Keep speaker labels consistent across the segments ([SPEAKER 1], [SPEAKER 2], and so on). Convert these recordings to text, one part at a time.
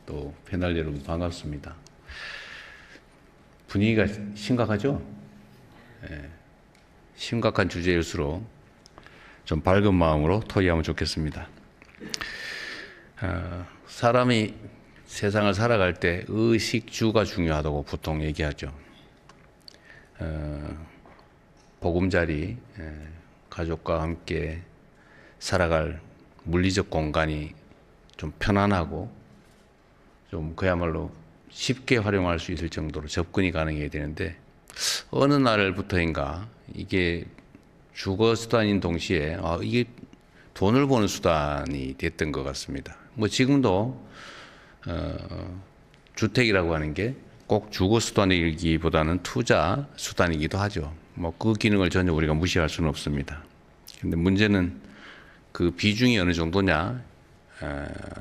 [SPEAKER 1] 또 패널 여러분 반갑습니다. 분위기가 심각하죠? 예, 심각한 주제일수록 좀 밝은 마음으로 토의하면 좋겠습니다. 사람이 세상을 살아갈 때 의식주가 중요하다고 보통 얘기하죠. 보금자리, 가족과 함께 살아갈 물리적 공간이 좀 편안하고 좀 그야말로 쉽게 활용할 수 있을 정도로 접근이 가능해야 되는데 어느 날부터인가 이게 주거 수단인 동시에 이게 돈을 버는 수단이 됐던 것 같습니다. 뭐 지금도 주택이라고 하는 게 꼭 주거 수단이기보다는 투자 수단이기도 하죠. 뭐 그 기능을 전혀 우리가 무시할 수는 없습니다. 근데 문제는 그 비중이 어느 정도냐,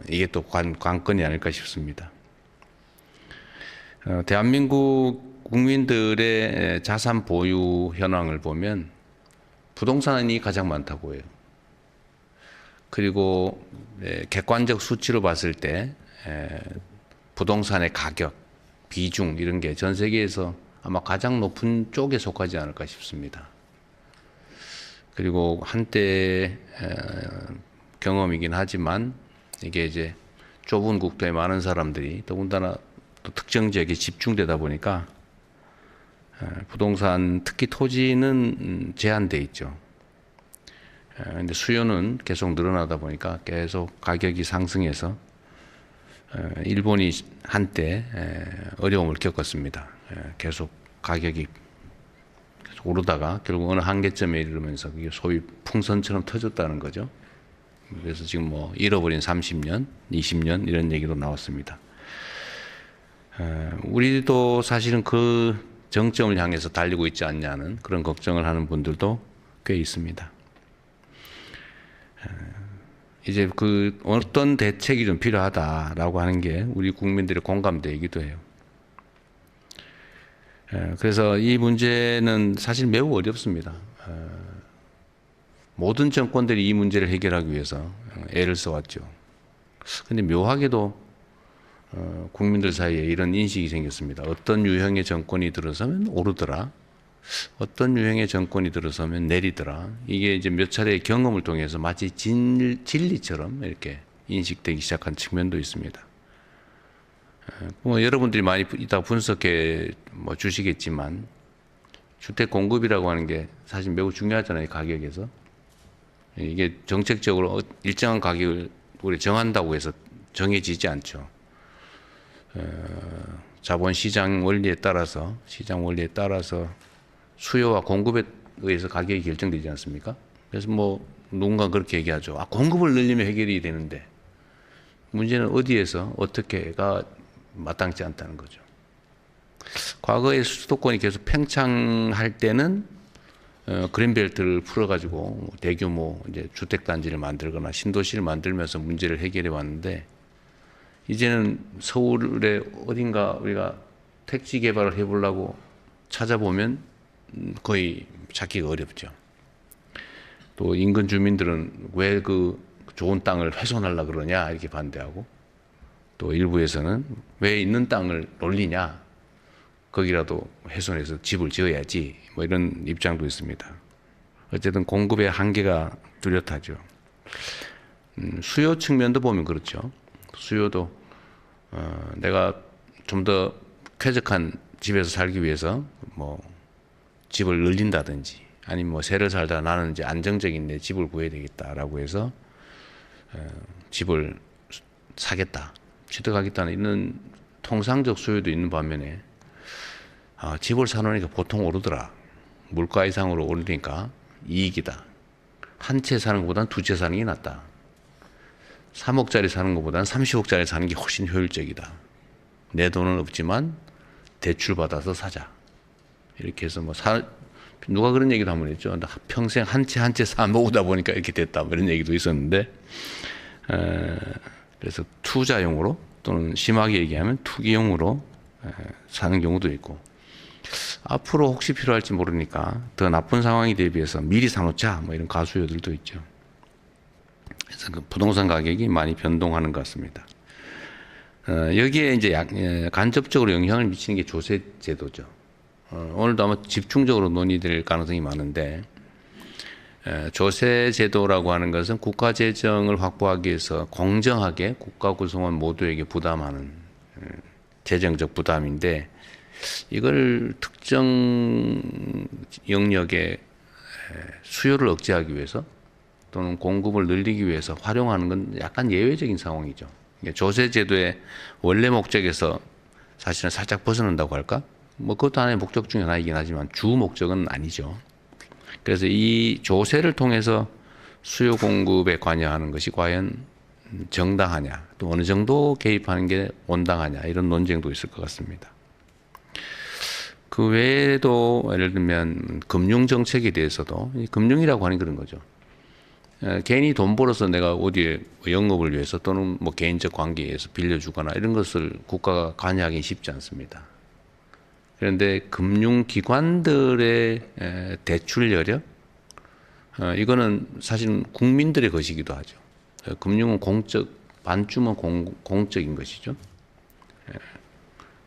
[SPEAKER 1] 이게 또 관건이 아닐까 싶습니다. 대한민국 국민들의 자산 보유 현황을 보면 부동산이 가장 많다고 해요. 그리고 객관적 수치로 봤을 때 부동산의 가격, 비중 이런 게 전 세계에서 아마 가장 높은 쪽에 속하지 않을까 싶습니다. 그리고 한때 경험이긴 하지만 이게 이제 좁은 국토에 많은 사람들이 더군다나 또 특정 지역에 집중되다 보니까 부동산 특히 토지는 제한돼 있죠. 근데 수요는 계속 늘어나다 보니까 계속 가격이 상승해서 일본이 한때 어려움을 겪었습니다. 계속 가격이 계속 오르다가 결국 어느 한계점에 이르면서 그게 소위 풍선처럼 터졌다는 거죠. 그래서 지금 뭐 잃어버린 30년, 20년 이런 얘기도 나왔습니다. 우리도 사실은 그 정점을 향해서 달리고 있지 않냐는 그런 걱정을 하는 분들도 꽤 있습니다. 이제 그 어떤 대책이 좀 필요하다라고 하는 게 우리 국민들의 공감대이기도 해요. 그래서 이 문제는 사실 매우 어렵습니다. 모든 정권들이 이 문제를 해결하기 위해서 애를 써왔죠. 근데 묘하게도 국민들 사이에 이런 인식이 생겼습니다. 어떤 유형의 정권이 들어서면 오르더라. 어떤 유형의 정권이 들어서면 내리더라. 이게 이제 몇 차례의 경험을 통해서 마치 진리처럼 이렇게 인식되기 시작한 측면도 있습니다. 뭐 여러분들이 많이 이따 분석해 뭐 주시겠지만 주택 공급이라고 하는 게 사실 매우 중요하잖아요. 가격에서. 이게 정책적으로 일정한 가격을 우리 정한다고 해서 정해지지 않죠. 자본시장 원리에 따라서 수요와 공급에 의해서 가격이 결정되지 않습니까? 그래서 뭐 누군가 그렇게 얘기하죠. 공급을 늘리면 해결이 되는데 문제는 어디에서 어떻게가 마땅치 않다는 거죠. 과거에 수도권이 계속 팽창할 때는 그린벨트를 풀어가지고 대규모 이제 주택단지를 만들거나 신도시를 만들면서 문제를 해결해 왔는데 이제는 서울의 어딘가 우리가 택지 개발을 해보려고 찾아보면 거의 찾기가 어렵죠. 또 인근 주민들은 왜 그 좋은 땅을 훼손하려고 그러냐 이렇게 반대하고 또 일부에서는 왜 있는 땅을 놀리냐 거기라도 훼손해서 집을 지어야지 뭐 이런 입장도 있습니다. 어쨌든 공급의 한계가 뚜렷하죠. 수요 측면도 보면 그렇죠. 수요도 내가 좀 더 쾌적한 집에서 살기 위해서 뭐 집을 늘린다든지 아니면 뭐 새를 살다 나는 이제 안정적인 내 집을 구해야 되겠다라고 해서 집을 사겠다, 취득하겠다는 이런 통상적 수요도 있는 반면에 집을 사놓으니까 보통 오르더라. 물가 이상으로 오르니까 이익이다. 한 채 사는 것보다는 두 채 사는 게 낫다. 3억짜리 사는 것보다는 30억짜리 사는 게 훨씬 효율적이다. 내 돈은 없지만 대출 받아서 사자. 이렇게 해서 뭐 누가 그런 얘기도 한번 했죠. 평생 한 채 한 채 사 모으다 보니까 이렇게 됐다. 뭐 이런 얘기도 있었는데, 그래서 투자용으로 또는 심하게 얘기하면 투기용으로 사는 경우도 있고, 앞으로 혹시 필요할지 모르니까 더 나쁜 상황에 대비해서 미리 사놓자. 뭐 이런 가수요들도 있죠. 그래서 그 부동산 가격이 많이 변동하는 것 같습니다. 여기에 이제 간접적으로 영향을 미치는 게 조세 제도죠. 오늘도 아마 집중적으로 논의될 가능성이 많은데, 조세 제도라고 하는 것은 국가 재정을 확보하기 위해서 공정하게 국가 구성원 모두에게 부담하는 재정적 부담인데, 이걸 특정 영역의 수요를 억제하기 위해서 또는 공급을 늘리기 위해서 활용하는 건 약간 예외적인 상황이죠. 조세 제도의 원래 목적에서 사실은 살짝 벗어난다고 할까? 뭐 그것도 하나의 목적 중에 하나이긴 하지만 주 목적은 아니죠. 그래서 이 조세를 통해서 수요 공급에 관여하는 것이 과연 정당하냐, 또 어느 정도 개입하는 게 온당하냐, 이런 논쟁도 있을 것 같습니다. 그 외에도 예를 들면 금융 정책에 대해서도, 금융이라고 하는 그런 거죠. 괜히 돈 벌어서 내가 어디에 영업을 위해서 또는 뭐 개인적 관계에서 빌려주거나 이런 것을 국가가 관여하기 쉽지 않습니다. 그런데 금융기관들의 대출 여력, 이거는 사실 국민들의 것이기도 하죠. 금융은 공적, 반쯤은 공적인 것이죠.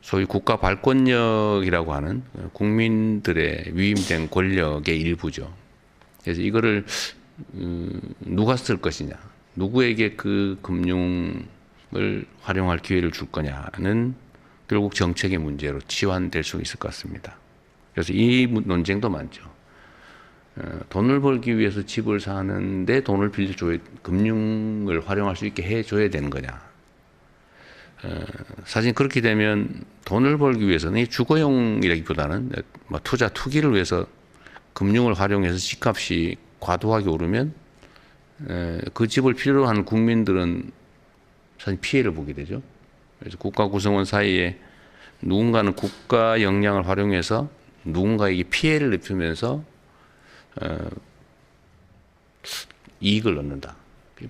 [SPEAKER 1] 소위 국가 발권력이라고 하는 국민들의 위임된 권력의 일부죠. 그래서 이거를 누가 쓸 것이냐, 누구에게 그 금융을 활용할 기회를 줄 거냐는 결국 정책의 문제로 치환될 수 있을 것 같습니다. 그래서 이 논쟁도 많죠. 돈을 벌기 위해서 집을 사는데 돈을 빌려줘야, 금융을 활용할 수 있게 해줘야 되는 거냐. 사실 그렇게 되면 돈을 벌기 위해서는 주거용이라기보다는 뭐 투자, 투기를 위해서 금융을 활용해서 집값이 과도하게 오르면 그 집을 필요로 하는 국민들은 사실 피해를 보게 되죠. 그래서 국가 구성원 사이에 누군가는 국가 역량을 활용해서 누군가에게 피해를 입히면서 이익을 얻는다.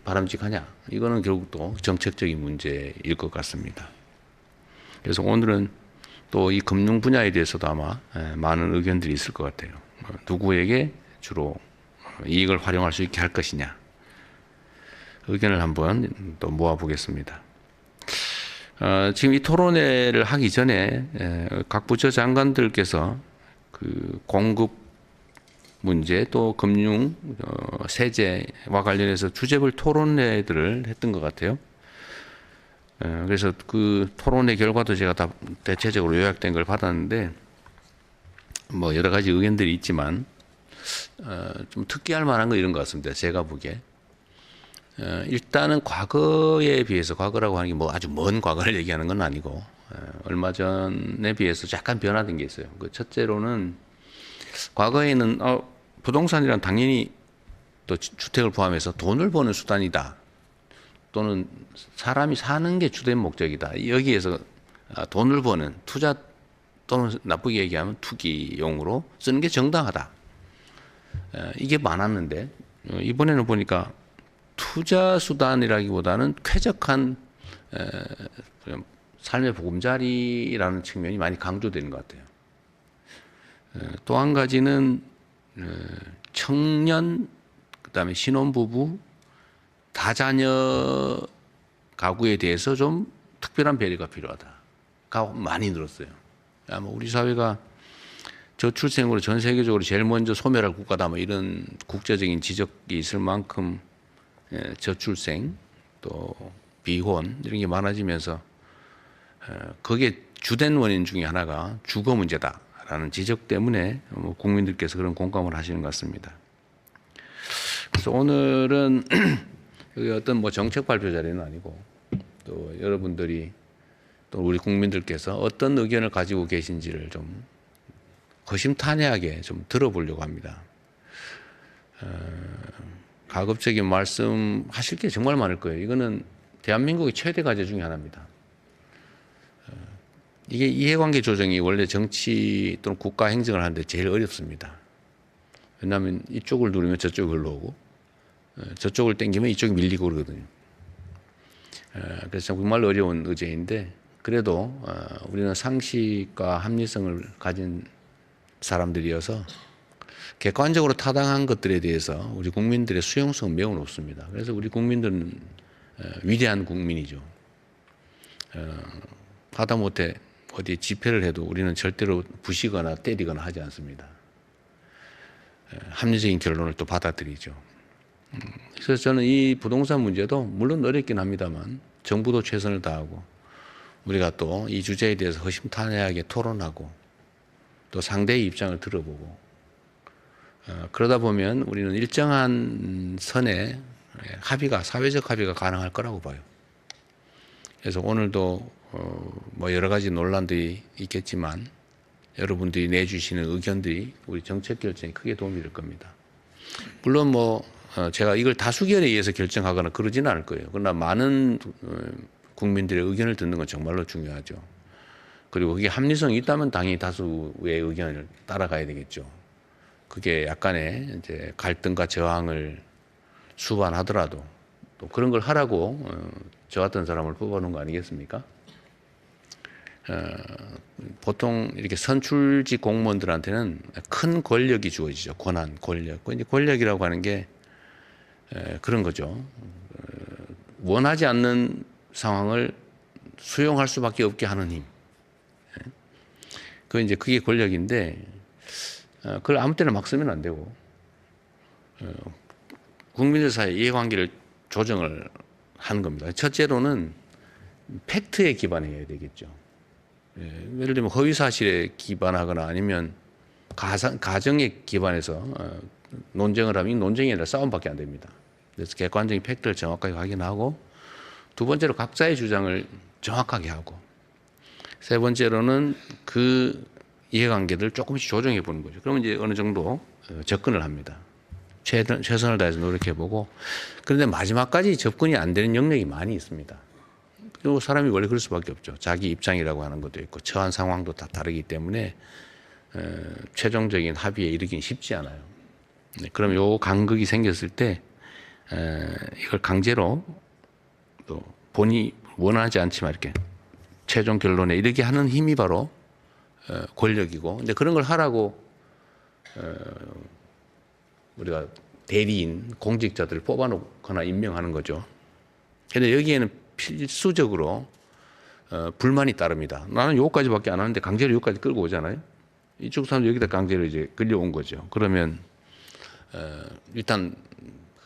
[SPEAKER 1] 바람직하냐? 이거는 결국 또 정책적인 문제일 것 같습니다. 그래서 오늘은 또 이 금융 분야에 대해서도 아마 많은 의견들이 있을 것 같아요. 누구에게 주로 이익을 활용할 수 있게 할 것이냐. 의견을 한번 또 모아보겠습니다. 지금 이 토론회를 하기 전에 각 부처 장관들께서 그 공급 문제 또 금융 세제와 관련해서 주제별 토론회들을 했던 것 같아요. 그래서 그 토론회 결과도 제가 다 대체적으로 요약된 걸 받았는데 뭐 여러 가지 의견들이 있지만 좀 특기할 만한 거 이런 것 같습니다. 제가 보기에. 일단은 과거에 비해서, 과거라고 하는 게 뭐 아주 먼 과거를 얘기하는 건 아니고 얼마 전에 비해서 약간 변화된 게 있어요. 그 첫째로는 과거에는 부동산이란 당연히 또 주택을 포함해서 돈을 버는 수단이다. 또는 사람이 사는 게 주된 목적이다. 여기에서 돈을 버는 투자 또는 나쁘게 얘기하면 투기용으로 쓰는 게 정당하다. 이게 많았는데 이번에는 보니까 투자 수단이라기보다는 쾌적한 삶의 보금자리라는 측면이 많이 강조되는 것 같아요. 또 한 가지는 청년, 그다음에 신혼부부, 다자녀 가구에 대해서 좀 특별한 배려가 필요하다가 많이 늘었어요. 아마 우리 사회가 저출생으로 전 세계적으로 제일 먼저 소멸할 국가다, 뭐 이런 국제적인 지적이 있을 만큼 저출생 또 비혼 이런 게 많아지면서 그게 주된 원인 중에 하나가 주거 문제다라는 지적 때문에 국민들께서 그런 공감을 하시는 것 같습니다. 그래서 오늘은 여기 어떤 뭐 정책 발표 자리는 아니고 또 여러분들이 또 우리 국민들께서 어떤 의견을 가지고 계신지를 좀 허심탄회하게 좀 들어보려고 합니다. 가급적인 말씀 하실 게 정말 많을 거예요. 이거는 대한민국의 최대 과제 중에 하나입니다. 이게 이해관계 조정이 원래 정치 또는 국가 행정을 하는데 제일 어렵습니다. 왜냐하면 이쪽을 누르면 저쪽이 흘러오고 저쪽을 당기면 이쪽이 밀리고 그러거든요. 그래서 정말 어려운 의제인데 그래도 우리는 상식과 합리성을 가진 사람들이어서 객관적으로 타당한 것들에 대해서 우리 국민들의 수용성은 매우 높습니다. 그래서 우리 국민들은 위대한 국민이죠. 하다못해 어디 집회를 해도 우리는 절대로 부시거나 때리거나 하지 않습니다. 합리적인 결론을 또 받아들이죠. 그래서 저는 이 부동산 문제도 물론 어렵긴 합니다만 정부도 최선을 다하고 우리가 또 이 주제에 대해서 허심탄회하게 토론하고 또 상대의 입장을 들어보고 그러다 보면 우리는 일정한 선에 사회적 합의가 가능할 거라고 봐요. 그래서 오늘도 뭐 여러 가지 논란들이 있겠지만 여러분들이 내주시는 의견들이 우리 정책 결정에 크게 도움이 될 겁니다. 물론 뭐 제가 이걸 다수결에 의해서 결정하거나 그러지는 않을 거예요. 그러나 많은 국민들의 의견을 듣는 건 정말로 중요하죠. 그리고 그게 합리성이 있다면 당연히 다수의 의견을 따라가야 되겠죠. 그게 약간의 이제 갈등과 저항을 수반하더라도 또 그런 걸 하라고 저 같은 사람을 뽑아놓은 거 아니겠습니까? 보통 이렇게 선출직 공무원들한테는 큰 권력이 주어지죠. 권한, 권력. 이제 권력이라고 하는 게 그런 거죠. 원하지 않는 상황을 수용할 수밖에 없게 하는 힘. 그게 권력인데 그걸 아무 때나 막 쓰면 안 되고 국민들 사이의 이해관계를 조정을 하는 겁니다. 첫째로는 팩트에 기반해야 되겠죠. 예를 들면 허위 사실에 기반하거나 아니면 가정에 기반해서 논쟁을 하면 이 논쟁이 아니라 싸움밖에 안 됩니다. 그래서 객관적인 팩트를 정확하게 확인하고 두 번째로 각자의 주장을 정확하게 하고 세 번째로는 그 이해관계들을 조금씩 조정해 보는 거죠. 그러면 이제 어느 정도 접근을 합니다. 최선을 다해서 노력해보고 그런데 마지막까지 접근이 안 되는 영역이 많이 있습니다. 그리고 사람이 원래 그럴 수밖에 없죠. 자기 입장이라고 하는 것도 있고 처한 상황도 다 다르기 때문에 최종적인 합의에 이르기는 쉽지 않아요. 그럼 요 간극이 생겼을 때 이걸 강제로 또 본인이 원하지 않지만 이렇게 최종 결론에 이르게 하는 힘이 바로 권력이고 근데 그런 걸 하라고 우리가 대리인 공직자들을 뽑아놓거나 임명하는 거죠. 그런데 여기에는 필수적으로 불만이 따릅니다. 나는 요거까지밖에 안 하는데 강제로 요거까지 끌고 오잖아요. 이쪽 사람도 여기다 강제로 이제 끌려온 거죠. 그러면 일단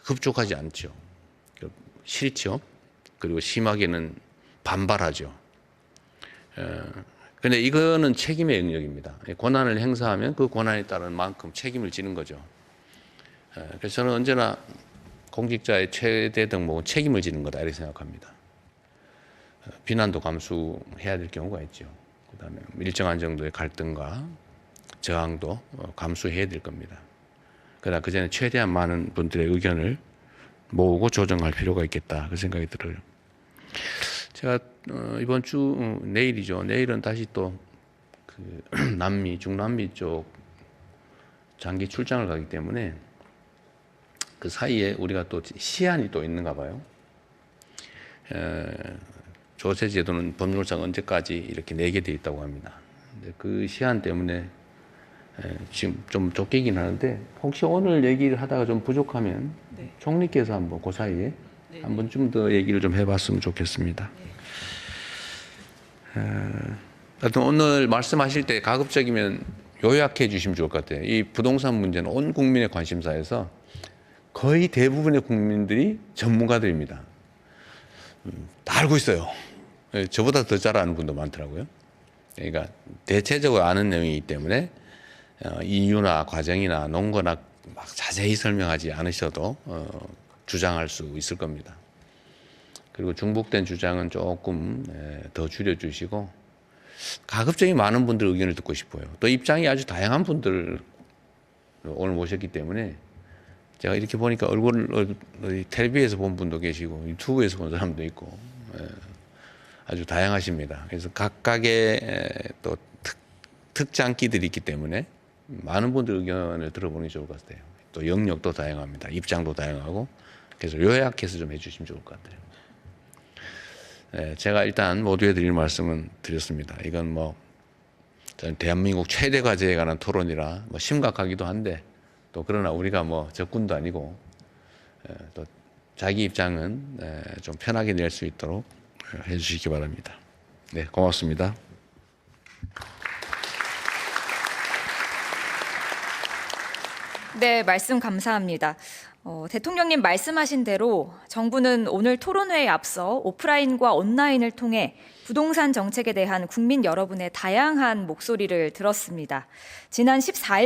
[SPEAKER 1] 흡족하지 않죠. 싫죠. 그리고 심하게는 반발하죠. 그런데 이거는 책임의 영역입니다. 권한을 행사하면 그 권한에 따른 만큼 책임을 지는 거죠. 그래서 저는 언제나 공직자의 최대 덕목은 책임을 지는 거다 이렇게 생각합니다. 비난도 감수해야 될 경우가 있죠. 그다음에 일정한 정도의 갈등과 저항도 감수해야 될 겁니다. 그러나 그 전에 최대한 많은 분들의 의견을 모으고 조정할 필요가 있겠다 그 생각이 들어요. 제가 이번 주 내일이죠. 내일은 다시 또 그 남미 중남미 쪽 장기 출장을 가기 때문에 그 사이에 우리가 또 시한이 또 있는가 봐요. 조세 제도는 법률상 언제까지 이렇게 내게 돼 있다고 합니다. 근데 그 시한 때문에 지금 좀 쫓기긴 하는데 혹시 오늘 얘기를 하다가 좀 부족하면 네. 총리께서 한번 그 사이에 네. 한번 좀 더 얘기를 좀 해봤으면 좋겠습니다. 하여튼 오늘 말씀하실 때 가급적이면 요약해 주시면 좋을 것 같아요. 이 부동산 문제는 온 국민의 관심사에서 거의 대부분의 국민들이 전문가들입니다. 다 알고 있어요. 저보다 더 잘 아는 분도 많더라고요. 그러니까 대체적으로 아는 내용이기 때문에 이유나 과정이나 논거나 막 자세히 설명하지 않으셔도 주장할 수 있을 겁니다. 그리고 중복된 주장은 조금 더 줄여주시고 가급적이 많은 분들 의견을 듣고 싶어요. 또 입장이 아주 다양한 분들 오늘 모셨기 때문에 제가 이렇게 보니까 얼굴을 텔레비에서 본 분도 계시고 유튜브에서 본 사람도 있고 아주 다양하십니다. 그래서 각각의 또 특장기들이 있기 때문에 많은 분들 의견을 들어보는 게 좋을 것 같아요. 또 영역도 다양합니다. 입장도 다양하고 그래서 요약해서 좀 해주시면 좋을 것 같아요. 제가 일단 모두에 드릴 말씀은 드렸습니다. 이건 뭐 대한민국 최대 과제에 관한 토론이라 뭐 심각하기도 한데 또 그러나 우리가 뭐 적군도 아니고 또 자기 입장은 좀 편하게 낼 수 있도록 해주시기 바랍니다. 네, 고맙습니다.
[SPEAKER 2] 네, 말씀 감사합니다. 대통령님 말씀하신 대로 정부는 오늘 토론회에 앞서 오프라인과 온라인을 통해 부동산 정책에 대한 국민 여러분의 다양한 목소리를 들었습니다. 지난 14일